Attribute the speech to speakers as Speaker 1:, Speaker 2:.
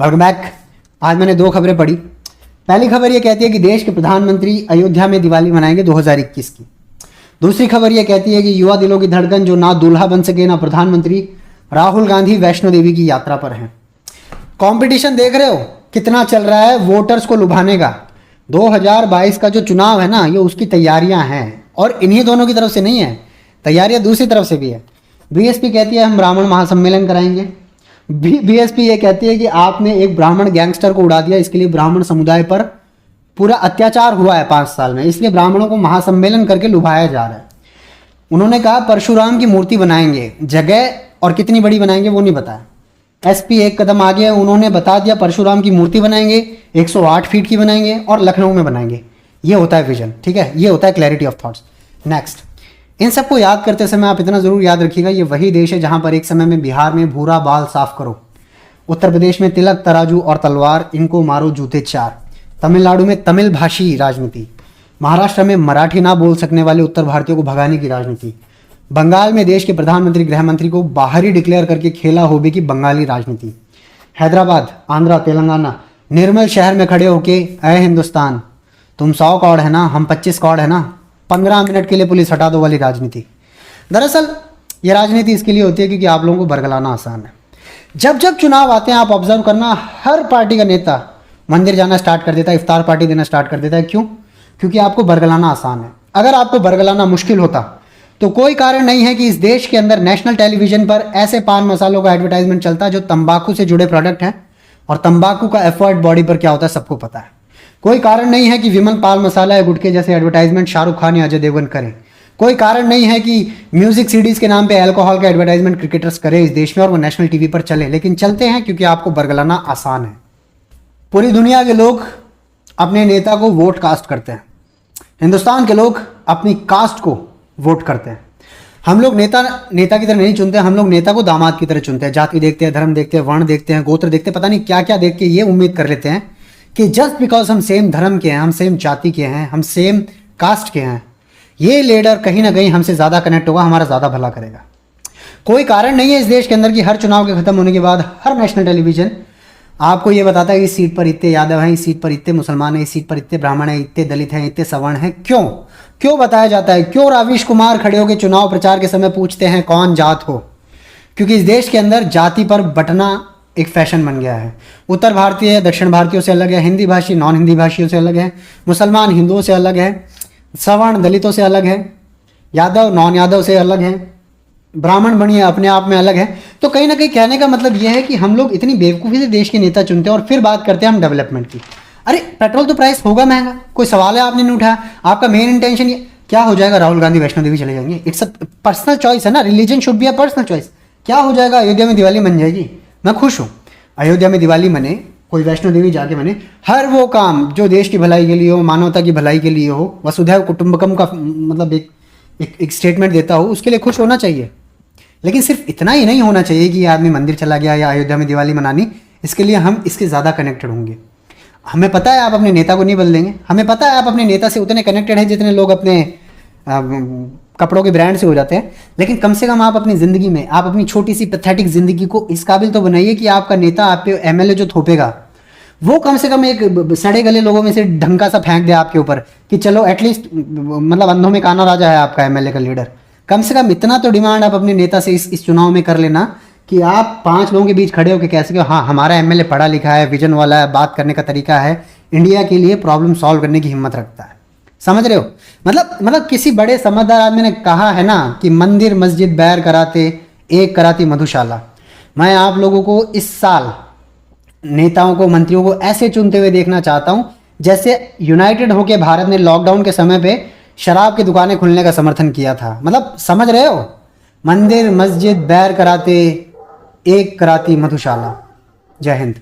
Speaker 1: Welcome back. आज मैंने 2 खबरें पढ़ी। पहली खबर ये कहती है कि देश के प्रधानमंत्री अयोध्या में दिवाली मनाएंगे 2021 की। दूसरी खबर ये कहती है कि युवा दिलों की धड़कन जो ना दूल्हा बन सके ना प्रधानमंत्री, राहुल गांधी वैष्णो देवी की यात्रा पर हैं। कंपटीशन देख रहे हो कितना चल रहा है वोटर्स को लुभाने का। 2022 का जो चुनाव है ना, ये उसकी तैयारियां हैं और इन्हीं दोनों की तरफ से नहीं है, तैयारियां दूसरी तरफ से भी है। बीएसपी कहती है हम ब्राह्मण महासम्मेलन कराएंगे। बीएसपी ये कहती है कि आपने एक ब्राह्मण गैंगस्टर को उड़ा दिया, इसके लिए ब्राह्मण समुदाय पर पूरा अत्याचार हुआ है 5 साल में, इसलिए ब्राह्मणों को महासम्मेलन करके लुभाया जा रहा है। उन्होंने कहा परशुराम की मूर्ति बनाएंगे, जगह और कितनी बड़ी बनाएंगे वो नहीं बताया। एसपी एक कदम आगे, उन्होंने बता दिया परशुराम की मूर्ति बनाएंगे, 108 फीट की बनाएंगे और लखनऊ में बनाएंगे। ये होता है विजन, ठीक है, ये होता है क्लैरिटी ऑफ थॉट्स। नेक्स्ट, इन सबको याद करते समय आप इतना जरूर याद रखिएगा, ये वही देश है जहां पर एक समय में बिहार में भूरा बाल साफ करो, उत्तर प्रदेश में तिलक तराजू और तलवार, इनको मारो जूते 4, तमिलनाडु में तमिल भाषी राजनीति, महाराष्ट्र में मराठी ना बोल सकने वाले उत्तर भारतीयों को भगाने की राजनीति, बंगाल में देश के प्रधानमंत्री गृह मंत्री को बाहरी डिक्लेयर करके खेला होबे की बंगाली राजनीति, हैदराबाद, आंध्रा, तेलंगाना निर्मल शहर में खड़े होके अय हिंदुस्तान तुम 100 कौड़ है ना, हम 25 कौड़ है ना, 15 मिनट के लिए पुलिस हटा दो वाली राजनीति। दरअसल ये राजनीति इसके लिए होती है क्योंकि आप लोगों को बरगलाना आसान है। जब जब चुनाव आते हैं आप ऑब्जर्व करना, हर पार्टी का नेता मंदिर जाना स्टार्ट कर देता है, इफ्तार पार्टी देना स्टार्ट कर देता है। क्यों? क्योंकि आपको बरगलाना आसान है। अगर आपको बरगलाना मुश्किल होता तो कोई कारण नहीं है कि इस देश के अंदर नेशनल टेलीविजन पर ऐसे पान मसालों का एडवर्टाइजमेंट चलता है जो तंबाकू से जुड़े प्रोडक्ट हैं, और तंबाकू का एफर्ट बॉडी पर क्या होता है सबको पता है। कोई कारण नहीं है कि विमल पान मसाला या गुटखे जैसे एडवर्टाइजमेंट शाहरुख खान या अजय देवगन करें। कोई कारण नहीं है कि म्यूजिक सीडीज के नाम पे अल्कोहल का एडवर्टाइजमेंट क्रिकेटर्स करें इस देश में और वो नेशनल टीवी पर चले, लेकिन चलते हैं क्योंकि आपको बरगलाना आसान है। पूरी दुनिया के लोग अपने नेता को वोट कास्ट करते हैं, हिंदुस्तान के लोग अपनी कास्ट को वोट करते हैं। हम लोग नेता की तरह नहीं चुनते, हम लोग नेता को दामाद की तरह चुनते हैं। जाति देखते हैं, धर्म देखते हैं, वर्ण देखते हैं, गोत्र देखते हैं, पता नहीं क्या क्या देख के ये उम्मीद कर लेते हैं कि जस्ट बिकॉज हम सेम धर्म के हैं, हम सेम जाति के हैं, हम सेम कास्ट के हैं, ये लीडर कहीं ना कहीं हमसे ज़्यादा कनेक्ट होगा, हमारा ज़्यादा भला करेगा। कोई कारण नहीं है इस देश के अंदर कि हर चुनाव के खत्म होने के बाद हर नेशनल टेलीविजन आपको ये बताता है कि इस सीट पर इतने यादव हैं, इस सीट पर इतने मुसलमान हैं, इस सीट पर इतने ब्राह्मण हैं, इतने दलित हैं, इतने सवर्ण हैं। क्यों बताया जाता है? क्यों रावीश कुमार खड़े होकर चुनाव प्रचार के समय पूछते हैं कौन जात हो? क्योंकि इस देश के अंदर जाति पर बंटना एक फैशन बन गया है। उत्तर भारतीय दक्षिण भारतीयों से अलग है, हिंदी भाषी नॉन हिंदी भाषियों से अलग है, मुसलमान हिंदुओं से अलग है, सवर्ण दलितों से अलग है, यादव नॉन यादव से अलग है, ब्राह्मण बनिए अपने आप में अलग है। तो कहीं ना कहीं कहने का मतलब यह है कि हम लोग इतनी बेवकूफ़ी से देश के नेता चुनते हैं और फिर बात करते हैं हम डेवलपमेंट की। अरे पेट्रोल तो प्राइस होगा महंगा, कोई सवाल है आपने नहीं उठाया। आपका मेन इंटेंशन ये क्या हो जाएगा? राहुल गांधी वैष्णो देवी चले जाएंगे। इट्स अ पर्सनल चॉइस है ना, religion should be a personal choice. क्या हो जाएगा? अयोध्या में दिवाली मन जाएगी, मैं खुश हूँ। अयोध्या में दिवाली मने, कोई वैष्णो देवी जाके मने, हर वो काम जो देश की भलाई के लिए हो, मानवता की भलाई के लिए हो, वसुधैव कुटुंबकम का मतलब एक स्टेटमेंट देता हो, उसके लिए खुश होना चाहिए। लेकिन सिर्फ इतना ही नहीं होना चाहिए कि ये आदमी मंदिर चला गया या अयोध्या में दिवाली मनानी, इसके लिए हम इसके ज़्यादा कनेक्टेड होंगे। हमें पता है आप अपने नेता को नहीं बदलेंगे, हमें पता है आप अपने नेता से उतने कनेक्टेड हैं जितने लोग अपने कपड़ों के ब्रांड से हो जाते हैं। लेकिन कम से कम आप अपनी ज़िंदगी में, आप अपनी छोटी सी पैथेटिक ज़िंदगी को इस काबिल तो बनाइए कि आपका नेता आप पे एमएलए जो थोपेगा वो कम से कम एक सड़े गले लोगों में से ढंका सा फेंक दे आपके ऊपर कि चलो एटलीस्ट मतलब अंधों में काना राजा है आपका एमएलए का लीडर। कम से कम इतना तो डिमांड आप अपने नेता से इस चुनाव में कर लेना कि आप 5 लोगों के बीच खड़े होकर कह सके हाँ हमारा एमएलए पढ़ा लिखा है, विजन वाला है, बात करने का तरीका है, इंडिया के लिए प्रॉब्लम सॉल्व करने की हिम्मत रखता है। समझ रहे हो? मतलब किसी बड़े समझदार आदमी ने कहा है ना कि मंदिर मस्जिद बैर कराते एक कराती मधुशाला। मैं आप लोगों को इस साल नेताओं को, मंत्रियों को ऐसे चुनते हुए देखना चाहता हूं जैसे यूनाइटेड होकर भारत ने लॉकडाउन के समय पे शराब की दुकानें खुलने का समर्थन किया था। मतलब समझ रहे हो? मंदिर मस्जिद बैर कराते एक कराती मधुशाला। जय हिंद।